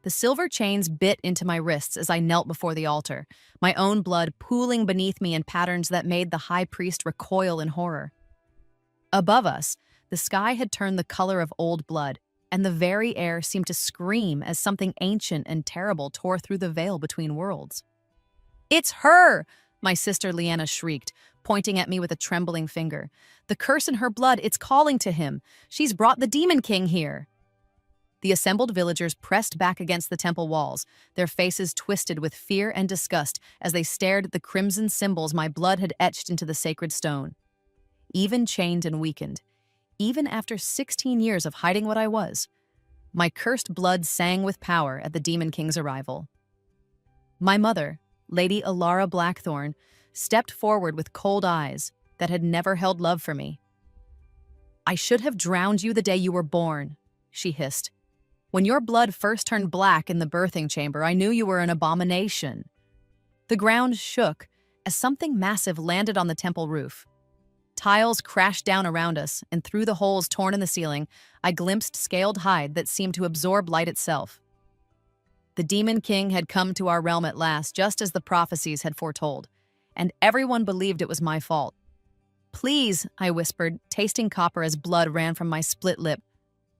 The silver chains bit into my wrists as I knelt before the altar, my own blood pooling beneath me in patterns that made the high priest recoil in horror. Above us, the sky had turned the color of old blood, and the very air seemed to scream as something ancient and terrible tore through the veil between worlds. "It's her!" my sister Leanna shrieked, pointing at me with a trembling finger. "The curse in her blood, it's calling to him. She's brought the Demon King here." The assembled villagers pressed back against the temple walls, their faces twisted with fear and disgust as they stared at the crimson symbols my blood had etched into the sacred stone. Even chained and weakened, even after 16 years of hiding what I was, my cursed blood sang with power at the Demon King's arrival. My mother, Lady Alara Blackthorn, stepped forward with cold eyes that had never held love for me. "I should have drowned you the day you were born," she hissed. "When your blood first turned black in the birthing chamber, I knew you were an abomination." The ground shook as something massive landed on the temple roof. Tiles crashed down around us, and through the holes torn in the ceiling, I glimpsed scaled hide that seemed to absorb light itself. The Demon King had come to our realm at last, just as the prophecies had foretold, and everyone believed it was my fault. "Please," I whispered, tasting copper as blood ran from my split lip.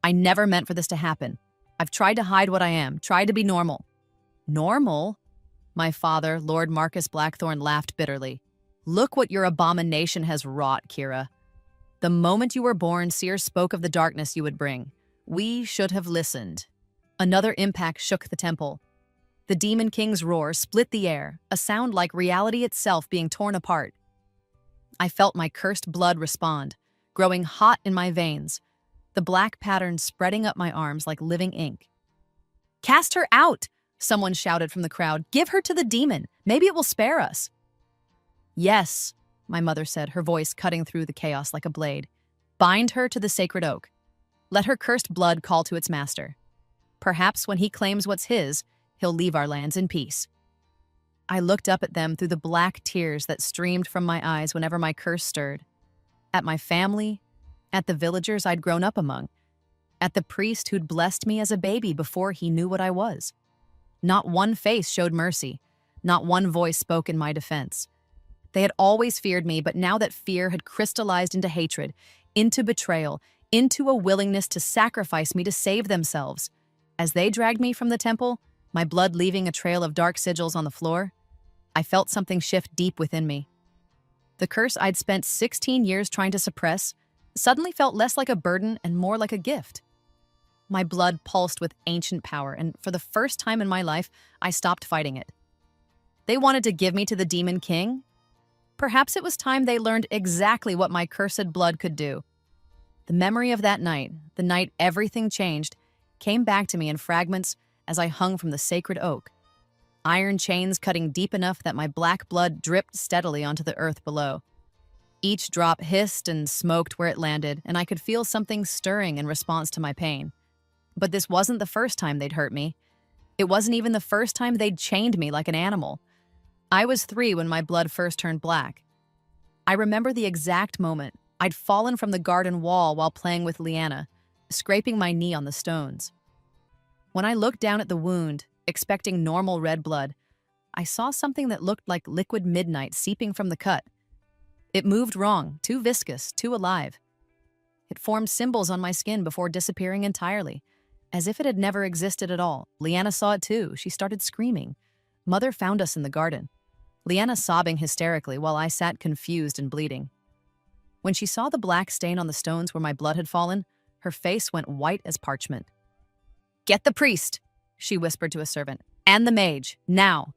"I never meant for this to happen. I've tried to hide what I am, tried to be normal." "Normal?" My father, Lord Marcus Blackthorn, laughed bitterly. "Look what your abomination has wrought, Kira. The moment you were born, Seer spoke of the darkness you would bring. We should have listened." Another impact shook the temple. The Demon King's roar split the air, a sound like reality itself being torn apart. I felt my cursed blood respond, growing hot in my veins, the black pattern spreading up my arms like living ink. "Cast her out!" someone shouted from the crowd. "Give her to the demon. Maybe it will spare us." "Yes," my mother said, her voice cutting through the chaos like a blade. "Bind her to the sacred oak. Let her cursed blood call to its master. Perhaps when he claims what's his, he'll leave our lands in peace." I looked up at them through the black tears that streamed from my eyes whenever my curse stirred. At my family, at the villagers I'd grown up among, at the priest who'd blessed me as a baby before he knew what I was. Not one face showed mercy, not one voice spoke in my defense. They had always feared me, but now that fear had crystallized into hatred, into betrayal, into a willingness to sacrifice me to save themselves. As they dragged me from the temple, my blood leaving a trail of dark sigils on the floor, I felt something shift deep within me. The curse I'd spent 16 years trying to suppress suddenly felt less like a burden and more like a gift. My blood pulsed with ancient power, and for the first time in my life, I stopped fighting it. They wanted to give me to the Demon King? Perhaps it was time they learned exactly what my cursed blood could do. The memory of that night, the night everything changed, came back to me in fragments as I hung from the sacred oak, iron chains cutting deep enough that my black blood dripped steadily onto the earth below. Each drop hissed and smoked where it landed, and I could feel something stirring in response to my pain. But this wasn't the first time they'd hurt me. It wasn't even the first time they'd chained me like an animal. I was 3 when my blood first turned black. I remember the exact moment. I'd fallen from the garden wall while playing with Leanna, scraping my knee on the stones. When I looked down at the wound, expecting normal red blood, I saw something that looked like liquid midnight seeping from the cut. It moved wrong, too viscous, too alive. It formed symbols on my skin before disappearing entirely, as if it had never existed at all. Leanna saw it too. She started screaming. Mother found us in the garden, Leanna sobbing hysterically while I sat confused and bleeding. When she saw the black stain on the stones where my blood had fallen, her face went white as parchment. "Get the priest," she whispered to a servant, "and the mage, now."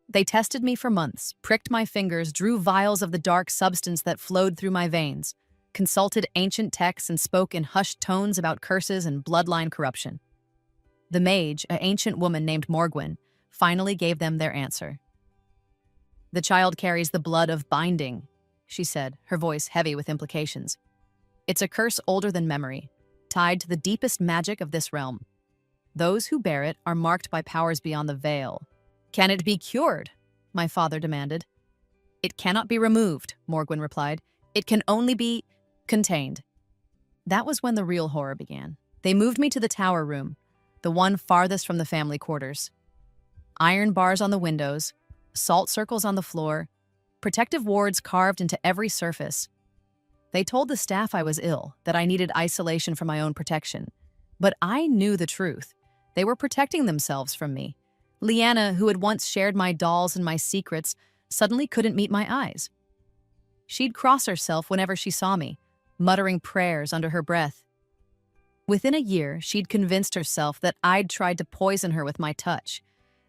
They tested me for months, pricked my fingers, drew vials of the dark substance that flowed through my veins, consulted ancient texts, and spoke in hushed tones about curses and bloodline corruption. The mage, an ancient woman named Morgwyn, finally gave them their answer. "The child carries the blood of binding," she said, her voice heavy with implications. "It's a curse older than memory, tied to the deepest magic of this realm. Those who bear it are marked by powers beyond the veil." "Can it be cured?" my father demanded. "It cannot be removed," Morgwyn replied. "It can only be contained." That was when the real horror began. They moved me to the tower room. the one farthest from the family quarters. Iron bars on the windows, salt circles on the floor, protective wards carved into every surface. They told the staff I was ill, that I needed isolation for my own protection. But I knew the truth. They were protecting themselves from me. Leanna, who had once shared my dolls and my secrets, suddenly couldn't meet my eyes. She'd cross herself whenever she saw me, muttering prayers under her breath. Within a year, she'd convinced herself that I'd tried to poison her with my touch,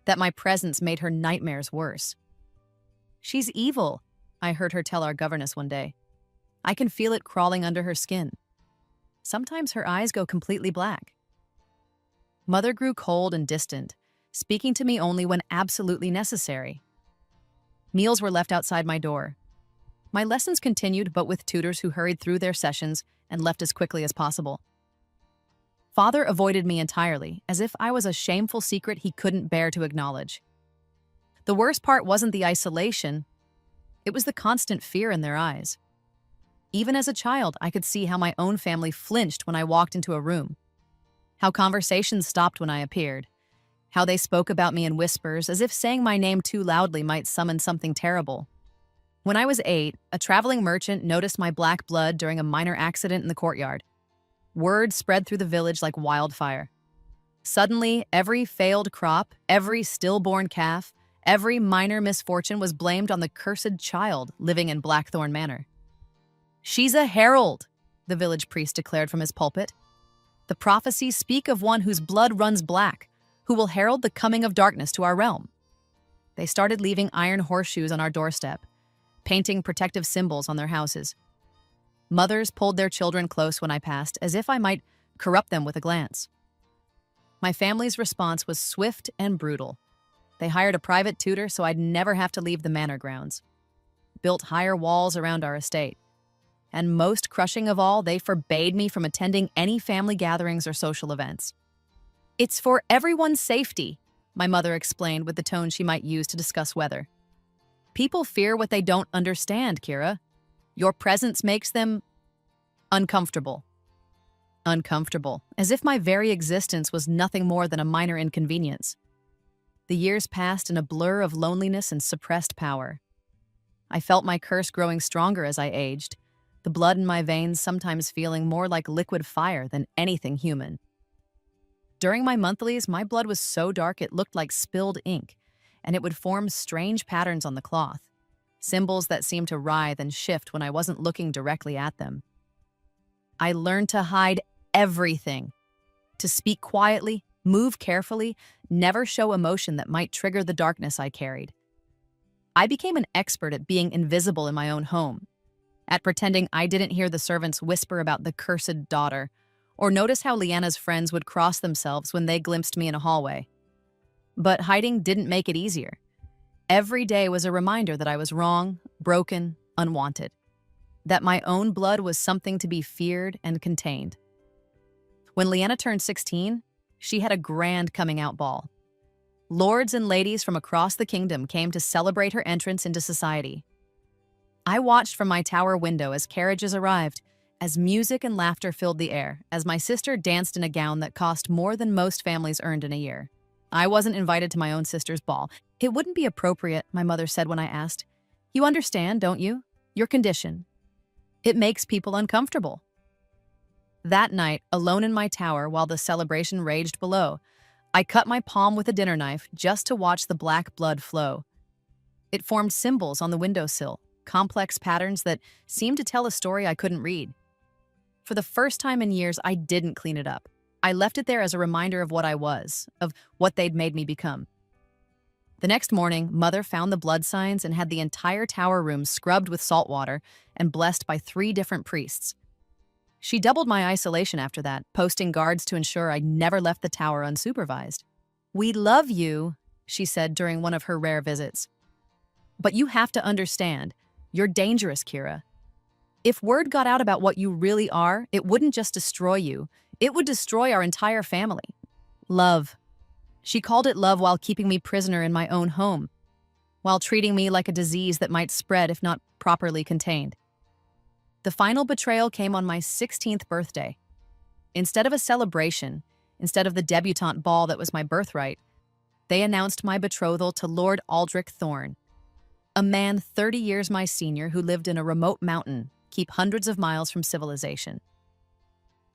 that my presence made her nightmares worse. "She's evil," I heard her tell our governess one day. "I can feel it crawling under her skin. Sometimes her eyes go completely black." Mother grew cold and distant, speaking to me only when absolutely necessary. Meals were left outside my door. My lessons continued, but with tutors who hurried through their sessions and left as quickly as possible. Father avoided me entirely, as if I was a shameful secret he couldn't bear to acknowledge. The worst part wasn't the isolation, it was the constant fear in their eyes. Even as a child, I could see how my own family flinched when I walked into a room, how conversations stopped when I appeared, how they spoke about me in whispers, as if saying my name too loudly might summon something terrible. When I was 8, a traveling merchant noticed my black blood during a minor accident in the courtyard. Word spread through the village like wildfire. Suddenly, every failed crop, every stillborn calf, every minor misfortune was blamed on the cursed child living in Blackthorn Manor. "She's a herald," the village priest declared from his pulpit. "The prophecies speak of one whose blood runs black, who will herald the coming of darkness to our realm." They started leaving iron horseshoes on our doorstep, painting protective symbols on their houses. Mothers pulled their children close when I passed, as if I might corrupt them with a glance. My family's response was swift and brutal. They hired a private tutor so I'd never have to leave the manor grounds, built higher walls around our estate, and most crushing of all, they forbade me from attending any family gatherings or social events. "It's for everyone's safety," my mother explained with the tone she might use to discuss weather. "People fear what they don't understand, Kira. Your presence makes them uncomfortable." Uncomfortable, as if my very existence was nothing more than a minor inconvenience. The years passed in a blur of loneliness and suppressed power. I felt my curse growing stronger as I aged, the blood in my veins sometimes feeling more like liquid fire than anything human. During my monthlies, my blood was so dark it looked like spilled ink, and it would form strange patterns on the cloth, symbols that seemed to writhe and shift when I wasn't looking directly at them. I learned to hide everything, to speak quietly, move carefully, never show emotion that might trigger the darkness I carried. I became an expert at being invisible in my own home, at pretending I didn't hear the servants whisper about the cursed daughter, or notice how Leanna's friends would cross themselves when they glimpsed me in a hallway. But hiding didn't make it easier. Every day was a reminder that I was wrong, broken, unwanted, that my own blood was something to be feared and contained. When Leanna turned 16, she had a grand coming-out ball. Lords and ladies from across the kingdom came to celebrate her entrance into society. I watched from my tower window as carriages arrived, as music and laughter filled the air, as my sister danced in a gown that cost more than most families earned in a year. I wasn't invited to my own sister's ball. "It wouldn't be appropriate," my mother said when I asked. "You understand, don't you? Your condition. It makes people uncomfortable." That night, alone in my tower while the celebration raged below, I cut my palm with a dinner knife just to watch the black blood flow. It formed symbols on the windowsill, complex patterns that seemed to tell a story I couldn't read. For the first time in years, I didn't clean it up. I left it there as a reminder of what I was, of what they'd made me become. The next morning, Mother found the blood signs and had the entire tower room scrubbed with salt water and blessed by 3 different priests. She doubled my isolation after that, posting guards to ensure I never left the tower unsupervised. "We love you," she said during one of her rare visits. "But you have to understand, you're dangerous, Kira. If word got out about what you really are, it wouldn't just destroy you, it would destroy our entire family." Love. She called it love while keeping me prisoner in my own home, while treating me like a disease that might spread if not properly contained. The final betrayal came on my 16th birthday. Instead of a celebration, Instead of the debutante ball that was my birthright, they announced my betrothal to Lord Aldrich Thorne, a man 30 years my senior who lived in a remote mountain, keep hundreds of miles from civilization.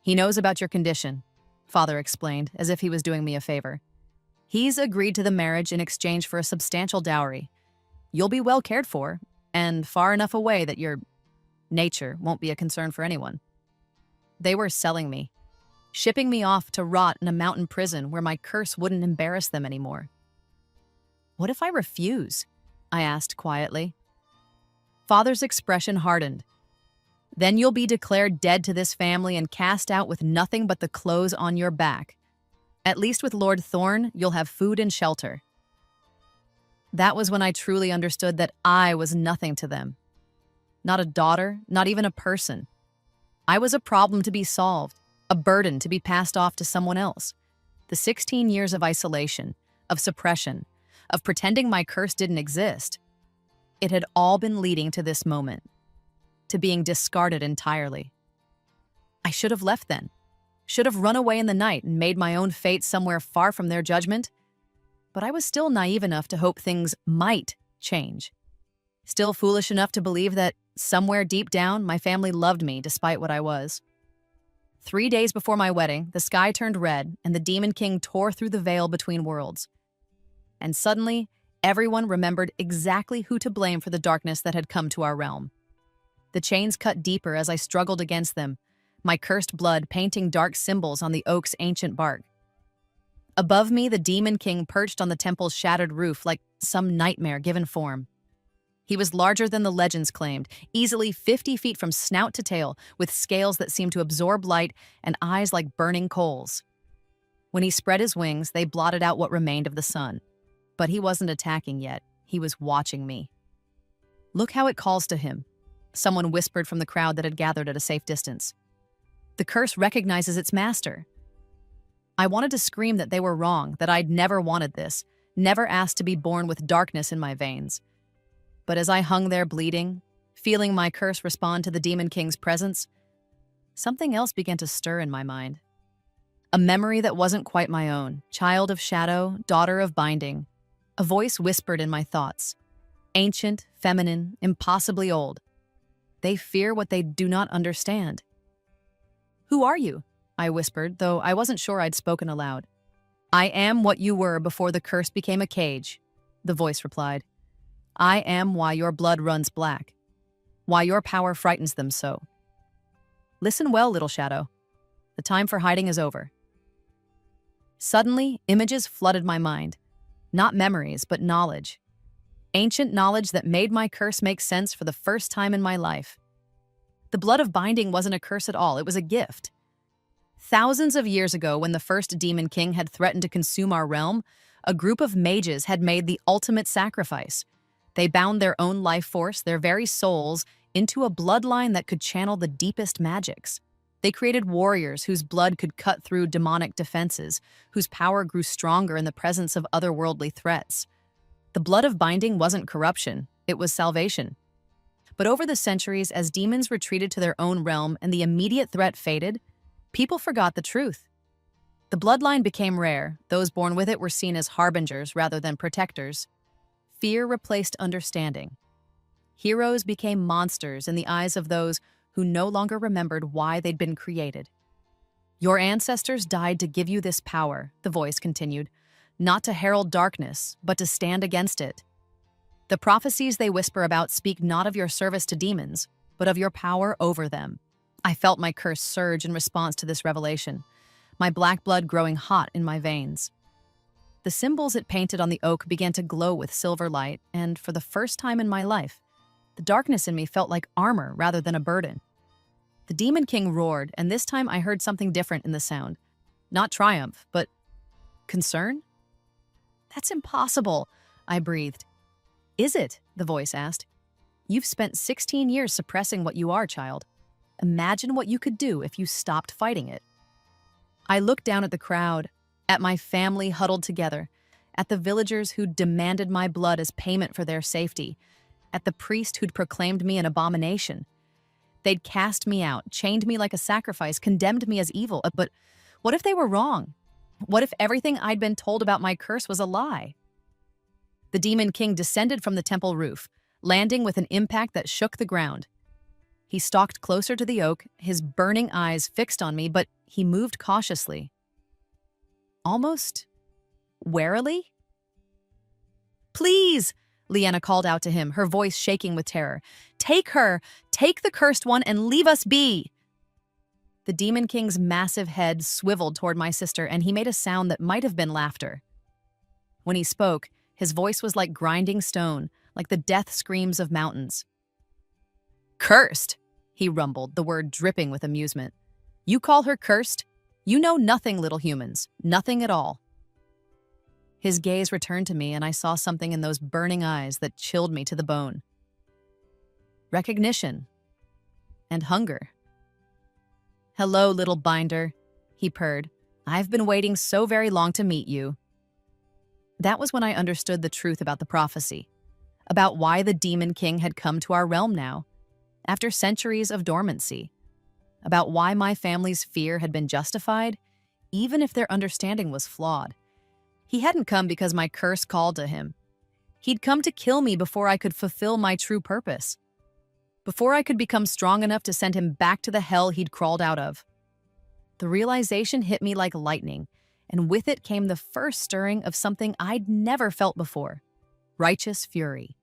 He knows about your condition, Father explained, as if he was doing me a favor. He's agreed to the marriage in exchange for a substantial dowry. You'll be well cared for, and far enough away that your nature won't be a concern for anyone. They were selling me, shipping me off to rot in a mountain prison where my curse wouldn't embarrass them anymore. What if I refuse? I asked quietly. Father's expression hardened. Then you'll be declared dead to this family and cast out with nothing but the clothes on your back. At least with Lord Thorne, you'll have food and shelter. That was when I truly understood that I was nothing to them. Not a daughter, not even a person. I was a problem to be solved, a burden to be passed off to someone else. The 16 years of isolation, of suppression, of pretending my curse didn't exist, it had all been leading to this moment, to being discarded entirely. I should have left then, should have run away in the night and made my own fate somewhere far from their judgment. But I was still naive enough to hope things might change. Still foolish enough to believe that somewhere deep down, my family loved me despite what I was. 3 days before my wedding, the sky turned red and the Demon King tore through the veil between worlds. And suddenly, everyone remembered exactly who to blame for the darkness that had come to our realm. The chains cut deeper as I struggled against them, my cursed blood painting dark symbols on the oak's ancient bark. Above me, the Demon King perched on the temple's shattered roof like some nightmare given form. He was larger than the legends claimed, easily 50 feet from snout to tail, with scales that seemed to absorb light and eyes like burning coals. When he spread his wings, they blotted out what remained of the sun. But he wasn't attacking yet. He was watching me. "Look how it calls to him," someone whispered from the crowd that had gathered at a safe distance. "The curse recognizes its master." I wanted to scream that they were wrong, that I'd never wanted this, never asked to be born with darkness in my veins. But as I hung there bleeding, feeling my curse respond to the Demon King's presence, something else began to stir in my mind. A memory that wasn't quite my own, child of shadow, daughter of binding. A voice whispered in my thoughts. Ancient, feminine, impossibly old. They fear what they do not understand. "Who are you?" I whispered, though I wasn't sure I'd spoken aloud. "I am what you were before the curse became a cage," the voice replied. "I am why your blood runs black, why your power frightens them so. Listen well, little shadow. The time for hiding is over." Suddenly, images flooded my mind. Not memories, but knowledge. Ancient knowledge that made my curse make sense for the first time in my life. The blood of binding wasn't a curse at all, it was a gift. Thousands of years ago, when the first Demon King had threatened to consume our realm, a group of mages had made the ultimate sacrifice. They bound their own life force, their very souls, into a bloodline that could channel the deepest magics. They created warriors whose blood could cut through demonic defenses, whose power grew stronger in the presence of otherworldly threats. The blood of binding wasn't corruption, it was salvation. But over the centuries, as demons retreated to their own realm and the immediate threat faded, people forgot the truth. The bloodline became rare. Those born with it were seen as harbingers rather than protectors. Fear replaced understanding. Heroes became monsters in the eyes of those who no longer remembered why they'd been created. "Your ancestors died to give you this power," the voice continued, "not to herald darkness, but to stand against it. The prophecies they whisper about speak not of your service to demons, but of your power over them." I felt my curse surge in response to this revelation, my black blood growing hot in my veins. The symbols it painted on the oak began to glow with silver light, and for the first time in my life, the darkness in me felt like armor rather than a burden. The Demon King roared, and this time I heard something different in the sound. Not triumph, but concern? "That's impossible," I breathed. "Is it?" the voice asked. "You've spent 16 years suppressing what you are, child. Imagine what you could do if you stopped fighting it." I looked down at the crowd, at my family huddled together, at the villagers who'd demanded my blood as payment for their safety, at the priest who'd proclaimed me an abomination. They'd cast me out, chained me like a sacrifice, condemned me as evil. But what if they were wrong? What if everything I'd been told about my curse was a lie? The Demon King descended from the temple roof, landing with an impact that shook the ground. He stalked closer to the oak, his burning eyes fixed on me, but he moved cautiously. Almost warily? "Please!" Leanna called out to him, her voice shaking with terror. "Take her! Take the cursed one and leave us be!" The Demon King's massive head swiveled toward my sister, and he made a sound that might have been laughter. When he spoke, his voice was like grinding stone, like the death screams of mountains. "Cursed!" he rumbled, the word dripping with amusement. "You call her cursed? You know nothing, little humans. Nothing at all." His gaze returned to me, and I saw something in those burning eyes that chilled me to the bone. Recognition. And hunger. "Hello, little binder," he purred. "I've been waiting so very long to meet you." That was when I understood the truth about the prophecy, about why the Demon King had come to our realm now, after centuries of dormancy, about why my family's fear had been justified, even if their understanding was flawed. He hadn't come because my curse called to him. He'd come to kill me before I could fulfill my true purpose, before I could become strong enough to send him back to the hell he'd crawled out of. The realization hit me like lightning, and with it came the first stirring of something I'd never felt before: righteous fury.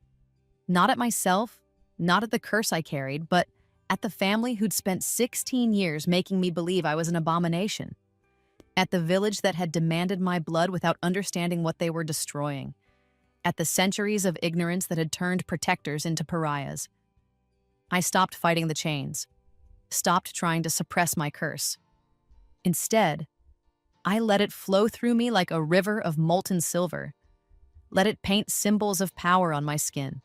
Not at myself, not at the curse I carried, but at the family who'd spent 16 years making me believe I was an abomination. At the village that had demanded my blood without understanding what they were destroying. At the centuries of ignorance that had turned protectors into pariahs. I stopped fighting the chains, stopped trying to suppress my curse. Instead, I let it flow through me like a river of molten silver. Let it paint symbols of power on my skin.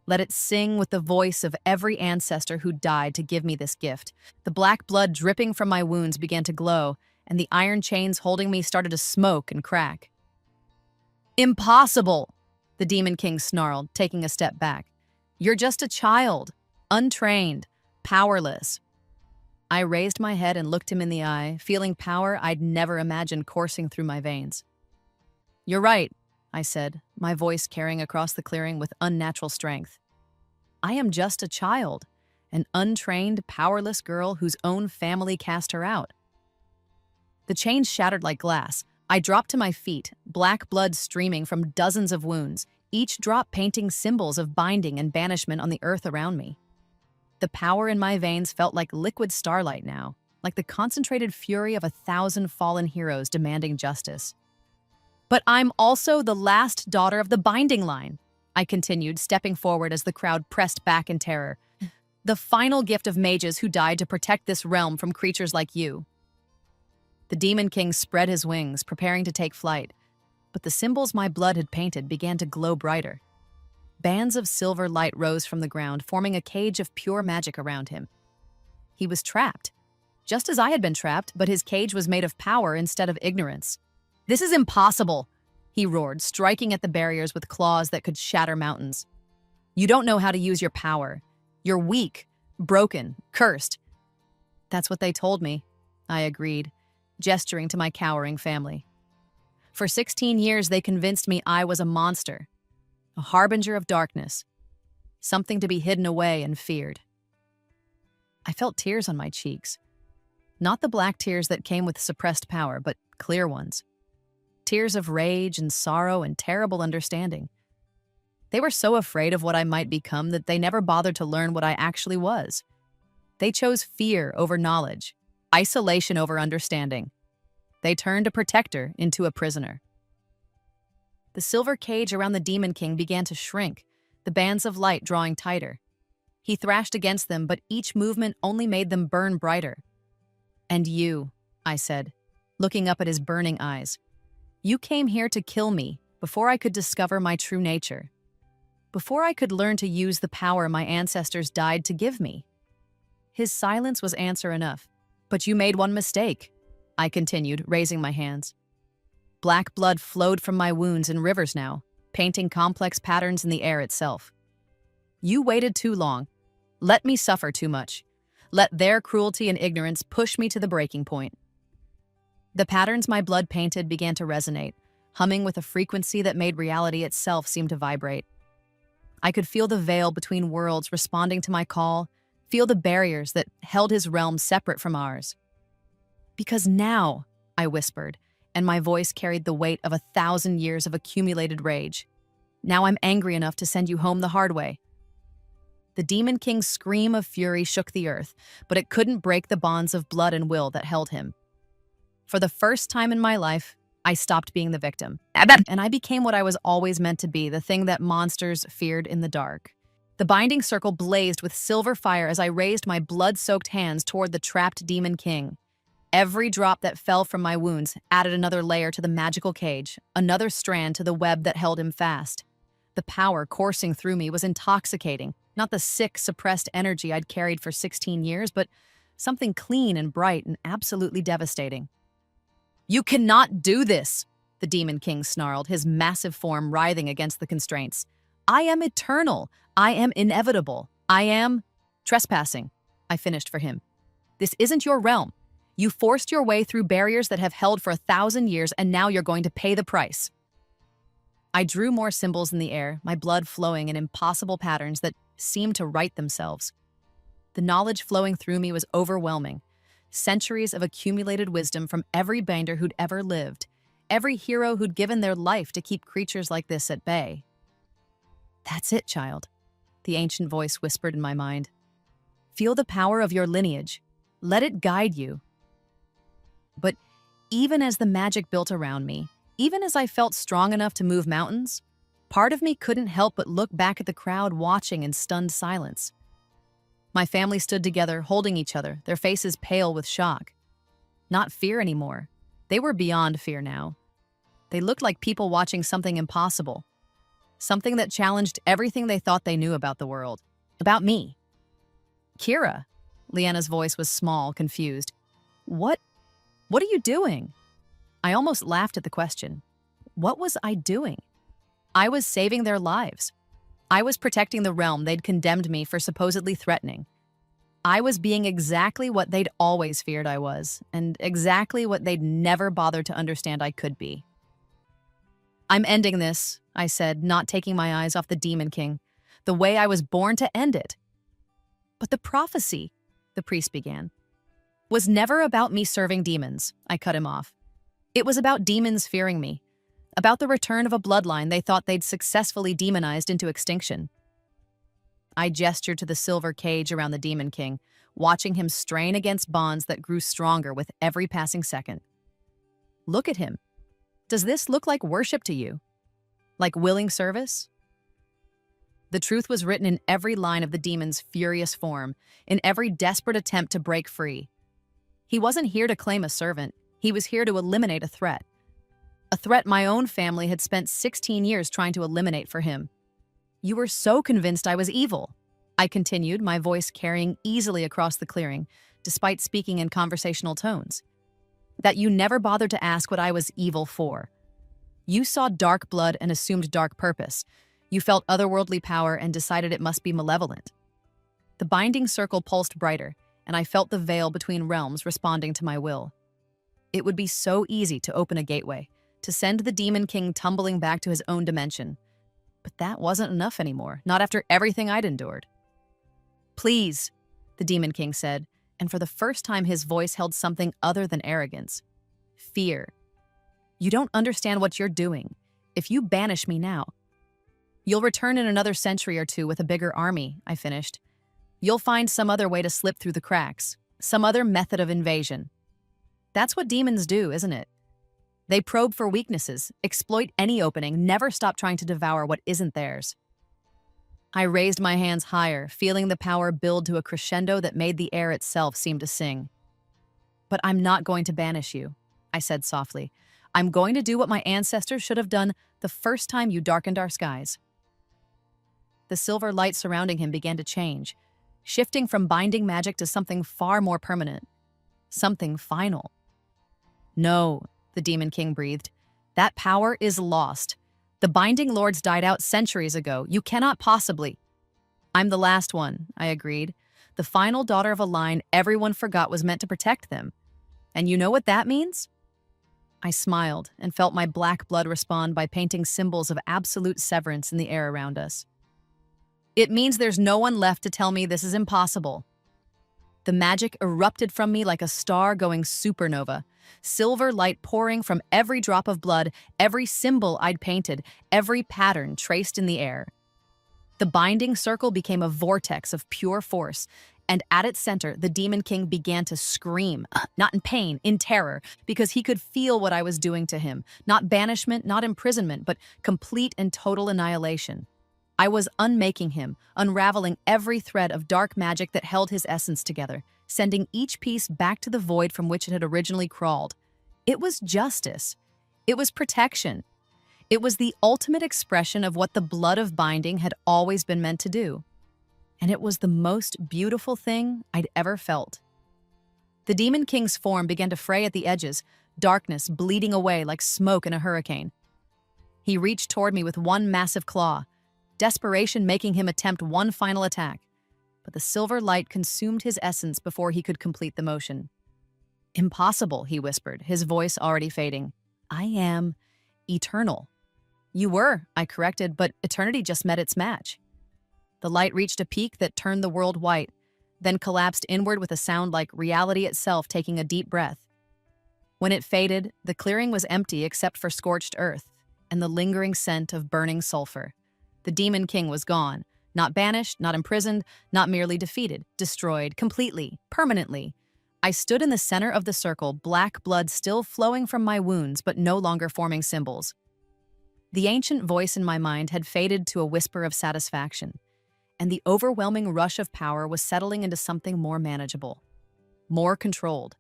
Let it sing with the voice of every ancestor who died to give me this gift. The black blood dripping from my wounds began to glow, and the iron chains holding me started to smoke and crack. "Impossible!" the Demon King snarled, taking a step back. "You're just a child, untrained, powerless." I raised my head and looked him in the eye, feeling power I'd never imagined coursing through my veins. "You're right," I said, my voice carrying across the clearing with unnatural strength. "I am just a child, an untrained, powerless girl whose own family cast her out." The chains shattered like glass. I dropped to my feet, black blood streaming from dozens of wounds, each drop painting symbols of binding and banishment on the earth around me. The power in my veins felt like liquid starlight now, like the concentrated fury of 1,000 fallen heroes demanding justice. "But I'm also the last daughter of the binding line," I continued, stepping forward as the crowd pressed back in terror. "The final gift of mages who died to protect this realm from creatures like you." The Demon King spread his wings, preparing to take flight, but the symbols my blood had painted began to glow brighter. Bands of silver light rose from the ground, forming a cage of pure magic around him. He was trapped, just as I had been trapped, but his cage was made of power instead of ignorance. "This is impossible," he roared, striking at the barriers with claws that could shatter mountains. "You don't know how to use your power. You're weak, broken, cursed." "That's what they told me," I agreed, gesturing to my cowering family. "For 16 years, they convinced me I was a monster, a harbinger of darkness, something to be hidden away and feared." I felt tears on my cheeks. Not the black tears that came with suppressed power, but clear ones. Tears of rage and sorrow and terrible understanding. They were so afraid of what I might become that they never bothered to learn what I actually was. They chose fear over knowledge, isolation over understanding. They turned a protector into a prisoner. The silver cage around the Demon King began to shrink, the bands of light drawing tighter. He thrashed against them, but each movement only made them burn brighter. "And you," I said, looking up at his burning eyes. "You came here to kill me before I could discover my true nature, before I could learn to use the power my ancestors died to give me." His silence was answer enough. "But you made one mistake," I continued, raising my hands. Black blood flowed from my wounds in rivers now, painting complex patterns in the air itself. "You waited too long. Let me suffer too much. Let their cruelty and ignorance push me to the breaking point." The patterns my blood painted began to resonate, humming with a frequency that made reality itself seem to vibrate. I could feel the veil between worlds responding to my call, feel the barriers that held his realm separate from ours. Because now, I whispered, and my voice carried the weight of 1,000 years of accumulated rage. Now I'm angry enough to send you home the hard way. The Demon King's scream of fury shook the earth, but it couldn't break the bonds of blood and will that held him. For the first time in my life, I stopped being the victim. And I became what I was always meant to be, the thing that monsters feared in the dark. The binding circle blazed with silver fire as I raised my blood-soaked hands toward the trapped Demon King. Every drop that fell from my wounds added another layer to the magical cage, another strand to the web that held him fast. The power coursing through me was intoxicating, not the sick, suppressed energy I'd carried for 16 years, but something clean and bright and absolutely devastating. "You cannot do this," the Demon King snarled, his massive form writhing against the constraints. "I am eternal. I am inevitable. I am trespassing," I finished for him. "This isn't your realm. You forced your way through barriers that have held for 1,000 years, and now you're going to pay the price." I drew more symbols in the air, my blood flowing in impossible patterns that seemed to write themselves. The knowledge flowing through me was overwhelming. Centuries of accumulated wisdom from every binder who'd ever lived, every hero who'd given their life to keep creatures like this at bay. "That's it, child," the ancient voice whispered in my mind. "Feel the power of your lineage. Let it guide you." But even as the magic built around me, even as I felt strong enough to move mountains, part of me couldn't help but look back at the crowd watching in stunned silence. My family stood together, holding each other, their faces pale with shock. Not fear anymore. They were beyond fear now. They looked like people watching something impossible. Something that challenged everything they thought they knew about the world. About me. "Kira," Leanna's voice was small, confused. What are you doing?" I almost laughed at the question. What was I doing? I was saving their lives. I was protecting the realm they'd condemned me for supposedly threatening. I was being exactly what they'd always feared I was, and exactly what they'd never bothered to understand I could be. "I'm ending this," I said, not taking my eyes off the Demon King, the way I was born to end it. "But the prophecy," the priest began, "was never about me serving demons," I cut him off. "It was about demons fearing me, about the return of a bloodline they thought they'd successfully demonized into extinction." I gestured to the silver cage around the Demon King, watching him strain against bonds that grew stronger with every passing second. "Look at him. Does this look like worship to you? Like willing service?" The truth was written in every line of the demon's furious form, in every desperate attempt to break free. He wasn't here to claim a servant. He was here to eliminate a threat. A threat my own family had spent 16 years trying to eliminate for him. "You were so convinced I was evil," I continued, my voice carrying easily across the clearing, despite speaking in conversational tones, "that you never bothered to ask what I was evil for. You saw dark blood and assumed dark purpose. You felt otherworldly power and decided it must be malevolent." The binding circle pulsed brighter, and I felt the veil between realms responding to my will. It would be so easy to open a gateway, to send the Demon King tumbling back to his own dimension. But that wasn't enough anymore, not after everything I'd endured. "Please," the Demon King said, and for the first time his voice held something other than arrogance. Fear. "You don't understand what you're doing. If you banish me now, you'll return in another century or two with a bigger army," I finished. "You'll find some other way to slip through the cracks, some other method of invasion. That's what demons do, isn't it? They probe for weaknesses, exploit any opening, never stop trying to devour what isn't theirs." I raised my hands higher, feeling the power build to a crescendo that made the air itself seem to sing. "But I'm not going to banish you," I said softly. "I'm going to do what my ancestors should have done the first time you darkened our skies." The silver light surrounding him began to change, shifting from binding magic to something far more permanent, something final. "No," the Demon King breathed. "That power is lost. The Binding Lords died out centuries ago. You cannot possibly." "I'm the last one," I agreed. "The final daughter of a line everyone forgot was meant to protect them. And you know what that means? I smiled and felt my black blood respond by painting symbols of absolute severance in the air around us. It means there's no one left to tell me this is impossible. The magic erupted from me like a star going supernova, silver light pouring from every drop of blood, every symbol I'd painted, every pattern traced in the air. The binding circle became a vortex of pure force, and at its center, the Demon King began to scream, not in pain, in terror, because he could feel what I was doing to him. Not banishment, not imprisonment, but complete and total annihilation. I was unmaking him, unraveling every thread of dark magic that held his essence together, sending each piece back to the void from which it had originally crawled. It was justice. It was protection. It was the ultimate expression of what the blood of binding had always been meant to do. And it was the most beautiful thing I'd ever felt. The Demon King's form began to fray at the edges, darkness bleeding away like smoke in a hurricane. He reached toward me with one massive claw, desperation making him attempt one final attack. But the silver light consumed his essence before he could complete the motion. "Impossible," he whispered, his voice already fading. "I am eternal." "You were," I corrected, "but eternity just met its match." The light reached a peak that turned the world white, then collapsed inward with a sound like reality itself taking a deep breath. When it faded, the clearing was empty except for scorched earth and the lingering scent of burning sulfur. The Demon King was gone, not banished, not imprisoned, not merely defeated, destroyed, completely, permanently. I stood in the center of the circle, black blood still flowing from my wounds but no longer forming symbols. The ancient voice in my mind had faded to a whisper of satisfaction, and the overwhelming rush of power was settling into something more manageable, more controlled.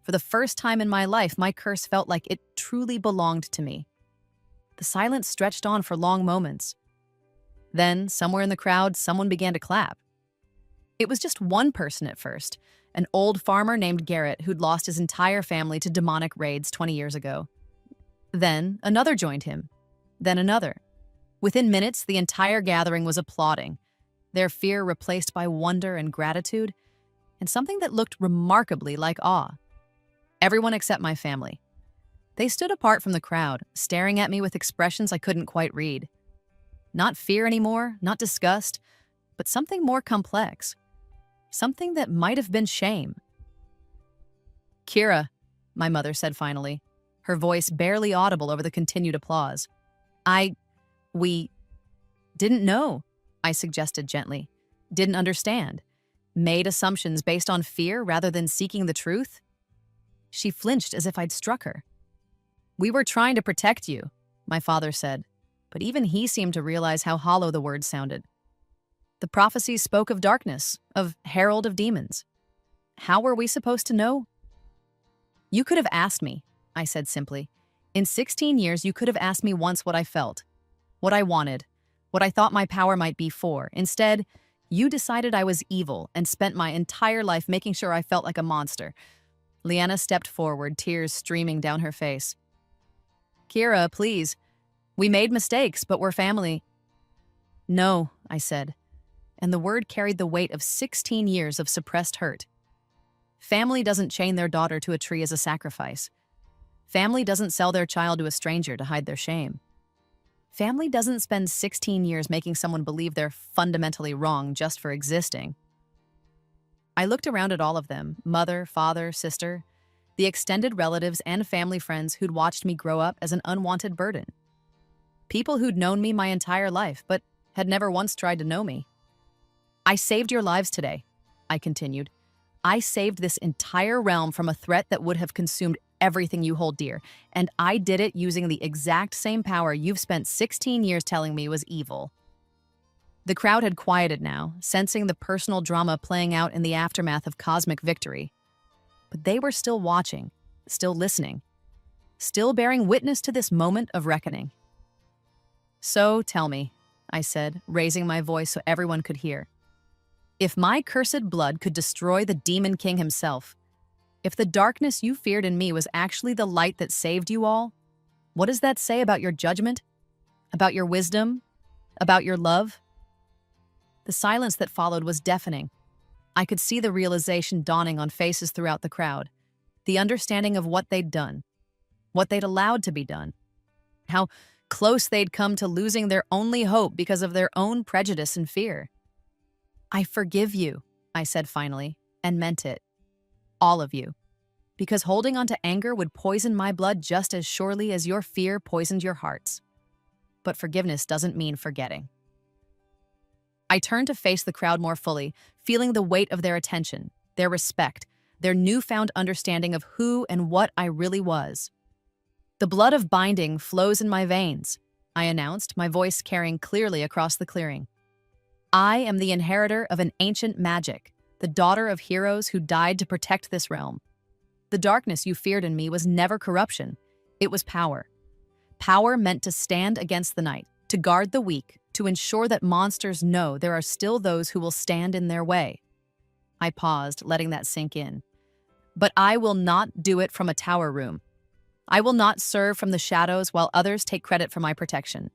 For the first time in my life, my curse felt like it truly belonged to me. The silence stretched on for long moments. Then, somewhere in the crowd, someone began to clap. It was just one person at first, an old farmer named Garrett who'd lost his entire family to demonic raids 20 years ago. Then, another joined him. Then another. Within minutes, the entire gathering was applauding, their fear replaced by wonder and gratitude, and something that looked remarkably like awe. Everyone except my family. They stood apart from the crowd, staring at me with expressions I couldn't quite read. Not fear anymore, not disgust, but something more complex. Something that might have been shame. "Kira," my mother said finally, her voice barely audible over the continued applause. We didn't know," I suggested gently. "Didn't understand. Made assumptions based on fear rather than seeking the truth." She flinched as if I'd struck her. "We were trying to protect you," my father said, but even he seemed to realize how hollow the words sounded. "The prophecies spoke of darkness, of herald of demons. How were we supposed to know?" "You could have asked me," I said simply. "In 16 years, you could have asked me once what I felt, what I wanted, what I thought my power might be for. Instead, you decided I was evil and spent my entire life making sure I felt like a monster." Leanna stepped forward, tears streaming down her face. "Kira, please. We made mistakes, but we're family." "No," I said, and the word carried the weight of 16 years of suppressed hurt. Family doesn't chain their daughter to a tree as a sacrifice. Family doesn't sell their child to a stranger to hide their shame. Family doesn't spend 16 years making someone believe they're fundamentally wrong just for existing. I looked around at all of them, mother, father, sister, the extended relatives and family friends who'd watched me grow up as an unwanted burden. People who'd known me my entire life, but had never once tried to know me. "I saved your lives today," I continued. "I saved this entire realm from a threat that would have consumed everything you hold dear, and I did it using the exact same power you've spent 16 years telling me was evil." The crowd had quieted now, sensing the personal drama playing out in the aftermath of cosmic victory. But they were still watching, still listening, still bearing witness to this moment of reckoning. "So tell me," I said, raising my voice so everyone could hear. "If my cursed blood could destroy the Demon King himself, if the darkness you feared in me was actually the light that saved you all, what does that say about your judgment? About your wisdom? About your love?" The silence that followed was deafening. I could see the realization dawning on faces throughout the crowd, the understanding of what they'd done. what they'd allowed to be done, how close they'd come to losing their only hope because of their own prejudice and fear. "I forgive you," I said finally, and meant it. All of you. Because holding on to anger would poison my blood just as surely as your fear poisoned your hearts. But forgiveness doesn't mean forgetting. I turned to face the crowd more fully, feeling the weight of their attention, their respect, their newfound understanding of who and what I really was. "The blood of binding flows in my veins," I announced, my voice carrying clearly across the clearing. "I am the inheritor of an ancient magic, the daughter of heroes who died to protect this realm. The darkness you feared in me was never corruption. It was power. Power meant to stand against the night, to guard the weak, to ensure that monsters know there are still those who will stand in their way." I paused, letting that sink in. "But I will not do it from a tower room. I will not serve from the shadows while others take credit for my protection.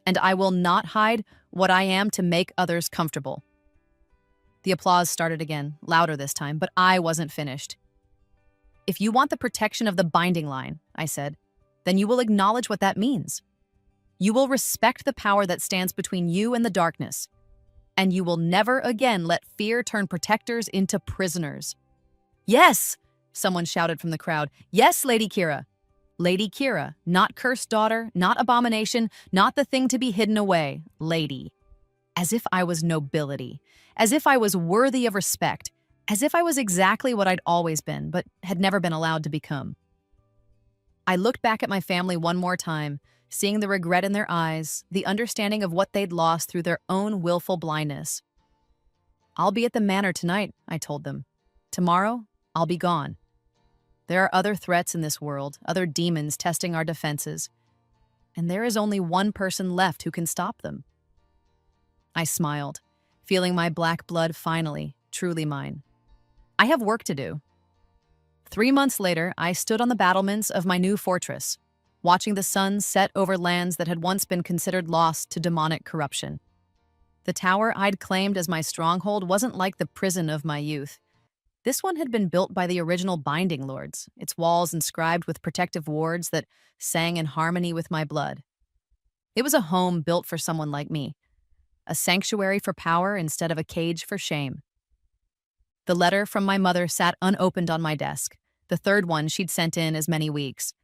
And I will not hide what I am to make others comfortable." The applause started again, louder this time, but I wasn't finished. "If you want the protection of the binding line," I said, "then you will acknowledge what that means. You will respect the power that stands between you and the darkness. And you will never again let fear turn protectors into prisoners." "Yes!" someone shouted from the crowd. "Yes, Lady Kira." Lady Kira, not cursed daughter, not abomination, not the thing to be hidden away. Lady. As if I was nobility. As if I was worthy of respect. As if I was exactly what I'd always been, but had never been allowed to become. I looked back at my family one more time, seeing the regret in their eyes, the understanding of what they'd lost through their own willful blindness. "I'll be at the manor tonight," I told them. "Tomorrow, I'll be gone. There are other threats in this world, other demons testing our defenses, and there is only one person left who can stop them." I smiled, feeling my black blood finally, truly mine. I have work to do. 3 months later, I stood on the battlements of my new fortress, watching the sun set over lands that had once been considered lost to demonic corruption. The tower I'd claimed as my stronghold wasn't like the prison of my youth. This one had been built by the original Binding Lords, its walls inscribed with protective wards that sang in harmony with my blood. It was a home built for someone like me, a sanctuary for power instead of a cage for shame. The letter from my mother sat unopened on my desk, the third one she'd sent in as many weeks.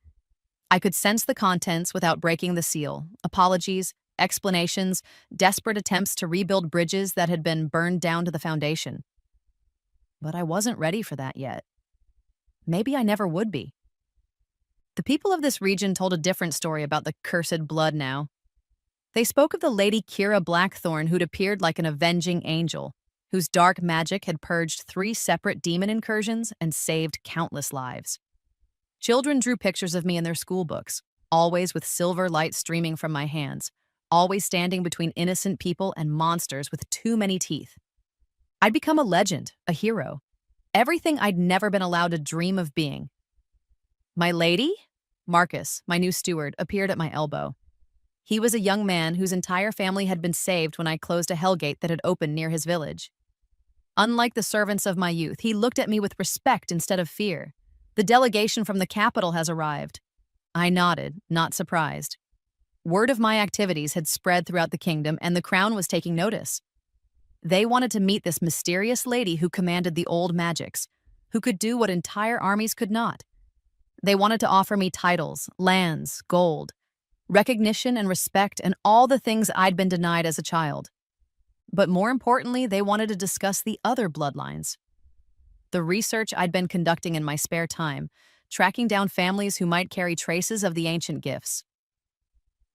I could sense the contents without breaking the seal: apologies, explanations, desperate attempts to rebuild bridges that had been burned down to the foundation. But I wasn't ready for that yet. Maybe I never would be. The people of this region told a different story about the cursed blood now. They spoke of the Lady Kira Blackthorn who'd appeared like an avenging angel, whose dark magic had purged 3 separate demon incursions and saved countless lives. Children drew pictures of me in their school books, always with silver light streaming from my hands, always standing between innocent people and monsters with too many teeth. I'd become a legend, a hero, everything I'd never been allowed to dream of being. My lady? Marcus, my new steward, appeared at my elbow. He was a young man whose entire family had been saved when I closed a hellgate that had opened near his village. Unlike the servants of my youth, he looked at me with respect instead of fear. "The delegation from the capital has arrived." I nodded, not surprised. Word of my activities had spread throughout the kingdom, and the crown was taking notice. They wanted to meet this mysterious lady who commanded the old magics, who could do what entire armies could not. They wanted to offer me titles, lands, gold, recognition and respect, and all the things I'd been denied as a child. But more importantly, they wanted to discuss the other bloodlines. The research I'd been conducting in my spare time, tracking down families who might carry traces of the ancient gifts.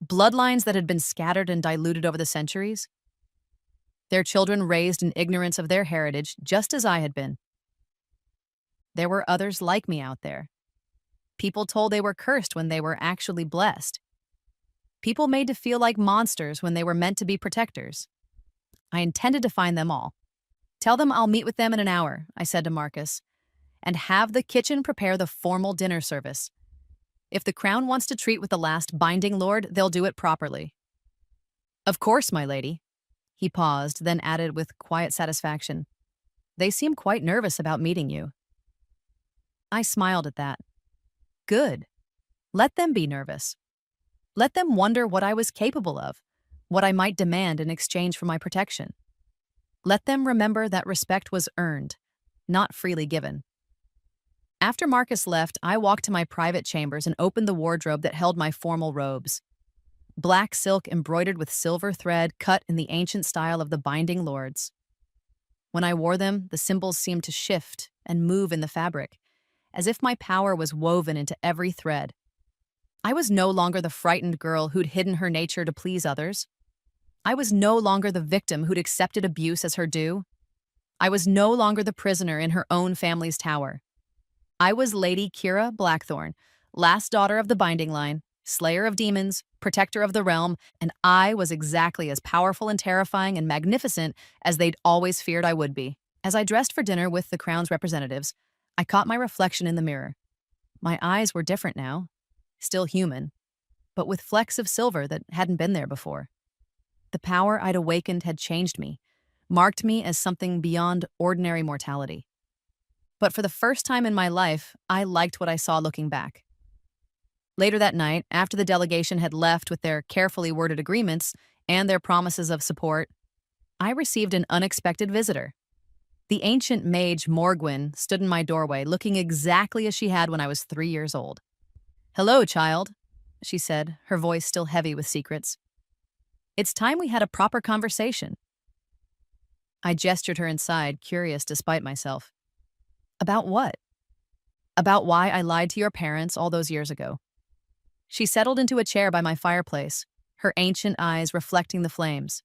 Bloodlines that had been scattered and diluted over the centuries. Their children raised in ignorance of their heritage, just as I had been. There were others like me out there. People told they were cursed when they were actually blessed. People made to feel like monsters when they were meant to be protectors. I intended to find them all. "Tell them I'll meet with them in an hour," I said to Marcus, "and have the kitchen prepare the formal dinner service. If the crown wants to treat with the last Binding Lord, they'll do it properly." "Of course, my lady." He paused, then added with quiet satisfaction, "They seem quite nervous about meeting you." I smiled at that. Good. Let them be nervous. Let them wonder what I was capable of, what I might demand in exchange for my protection. Let them remember that respect was earned, not freely given. After Marcus left, I walked to my private chambers and opened the wardrobe that held my formal robes. Black silk embroidered with silver thread cut in the ancient style of the Binding Lords. When I wore them, the symbols seemed to shift and move in the fabric, as if my power was woven into every thread. I was no longer the frightened girl who'd hidden her nature to please others. I was no longer the victim who'd accepted abuse as her due. I was no longer the prisoner in her own family's tower. I was Lady Kira Blackthorn, last daughter of the Binding Line, slayer of demons, protector of the realm, and I was exactly as powerful and terrifying and magnificent as they'd always feared I would be. As I dressed for dinner with the Crown's representatives, I caught my reflection in the mirror. My eyes were different now, still human, but with flecks of silver that hadn't been there before. The power I'd awakened had changed me, marked me as something beyond ordinary mortality. But for the first time in my life, I liked what I saw looking back. Later that night, after the delegation had left with their carefully worded agreements and their promises of support, I received an unexpected visitor. The ancient mage Morgwyn stood in my doorway, looking exactly as she had when I was 3 years old. "Hello, child," she said, her voice still heavy with secrets. "It's time we had a proper conversation." I gestured her inside, curious despite myself. "About what?" "About why I lied to your parents all those years ago." She settled into a chair by my fireplace, her ancient eyes reflecting the flames.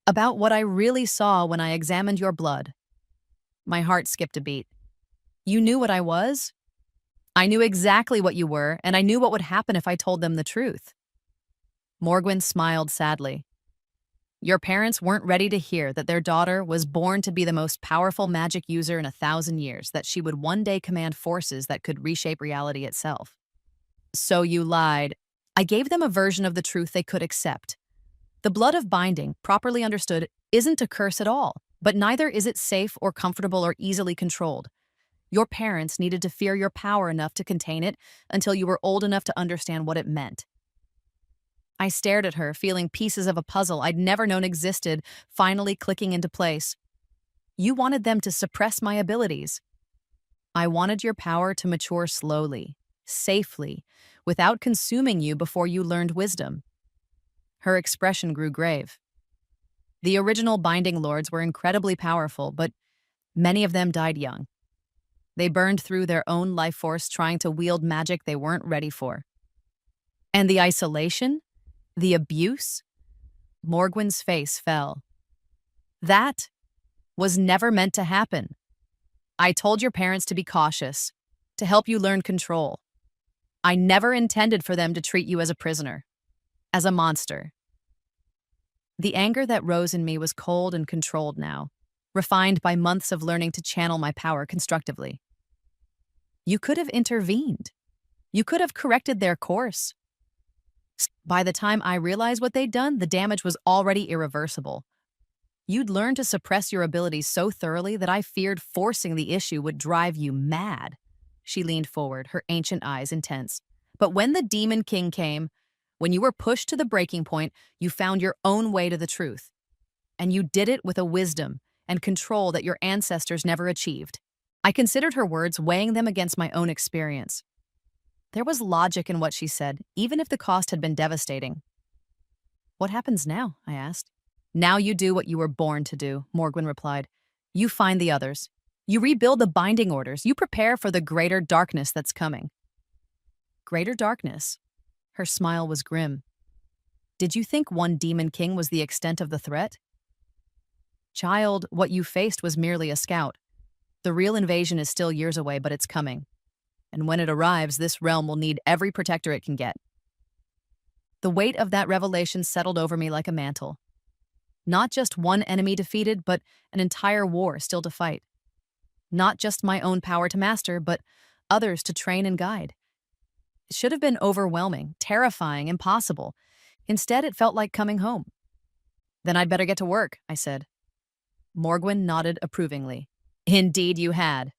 "About what I really saw when I examined your blood." My heart skipped a beat. "You knew what I was?" "I knew exactly what you were, and I knew what would happen if I told them the truth." Morgwyn smiled sadly. "Your parents weren't ready to hear that their daughter was born to be the most powerful magic user in 1,000 years, that she would one day command forces that could reshape reality itself. So you lied. I gave them a version of the truth they could accept. The blood of binding, properly understood, isn't a curse at all, but neither is it safe or comfortable or easily controlled. Your parents needed to fear your power enough to contain it until you were old enough to understand what it meant." I stared at her, feeling pieces of a puzzle I'd never known existed finally clicking into place. "You wanted them to suppress my abilities." "I wanted your power to mature slowly, safely, without consuming you before you learned wisdom." Her expression grew grave. "The original Binding Lords were incredibly powerful, but many of them died young. They burned through their own life force trying to wield magic they weren't ready for. And the isolation? The abuse?" Morgwyn's face fell. "That was never meant to happen. I told your parents to be cautious, to help you learn control. I never intended for them to treat you as a prisoner, as a monster." The anger that rose in me was cold and controlled now, refined by months of learning to channel my power constructively. "You could have intervened. You could have corrected their course. By the time I realized what they'd done, the damage was already irreversible. You'd learned to suppress your abilities so thoroughly that I feared forcing the issue would drive you mad." She leaned forward, her ancient eyes intense. "But when the Demon King came, when you were pushed to the breaking point, you found your own way to the truth. And you did it with a wisdom and control that your ancestors never achieved." I considered her words, weighing them against my own experience. There was logic in what she said, even if the cost had been devastating. "What happens now?" I asked. "Now you do what you were born to do," Morgwyn replied. "You find the others. You rebuild the binding orders. You prepare for the greater darkness that's coming." Greater darkness? Her smile was grim. "Did you think one Demon King was the extent of the threat?" "Child, what you faced was merely a scout. The real invasion is still years away, but it's coming. And when it arrives, this realm will need every protector it can get." The weight of that revelation settled over me like a mantle. Not just one enemy defeated, but an entire war still to fight. Not just my own power to master, but others to train and guide. It should have been overwhelming, terrifying, impossible. Instead, it felt like coming home. "Then I'd better get to work," I said. Morgwyn nodded approvingly. "Indeed you had.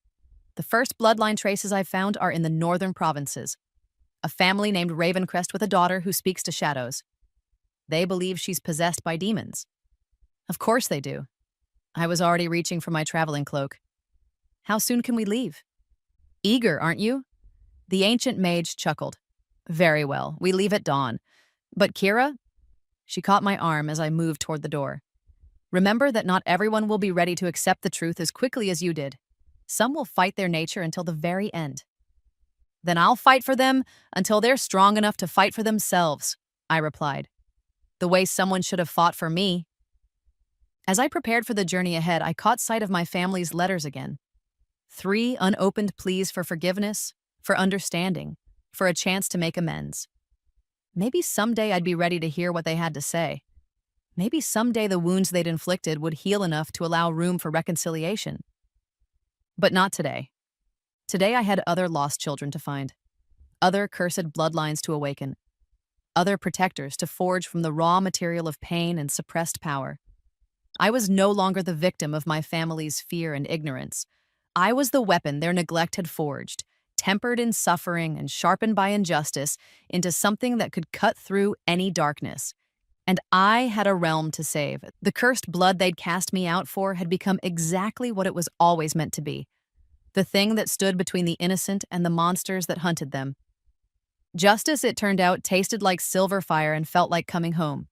The first bloodline traces I've found are in the northern provinces. a family named Ravencrest with a daughter who speaks to shadows. They believe she's possessed by demons. Of course they do. I was already reaching for my traveling cloak. How soon can we leave? Eager, aren't you? The ancient mage chuckled. Very well, we leave at dawn. But Kira? She caught my arm as I moved toward the door. Remember that not everyone will be ready to accept the truth as quickly as you did. Some will fight their nature until the very end. Then I'll fight for them until they're strong enough to fight for themselves, I replied. The way someone should have fought for me. As I prepared for the journey ahead, I caught sight of my family's letters again. 3 unopened pleas for forgiveness, for understanding, for a chance to make amends. Maybe someday I'd be ready to hear what they had to say. Maybe someday the wounds they'd inflicted would heal enough to allow room for reconciliation. But not today. Today I had other lost children to find, other cursed bloodlines to awaken, other protectors to forge from the raw material of pain and suppressed power. I was no longer the victim of my family's fear and ignorance. I was the weapon their neglect had forged, tempered in suffering and sharpened by injustice into something that could cut through any darkness. And I had a realm to save. The cursed blood they'd cast me out for had become exactly what it was always meant to be, the thing that stood between the innocent and the monsters that hunted them. Justice, it turned out, tasted like silver fire and felt like coming home.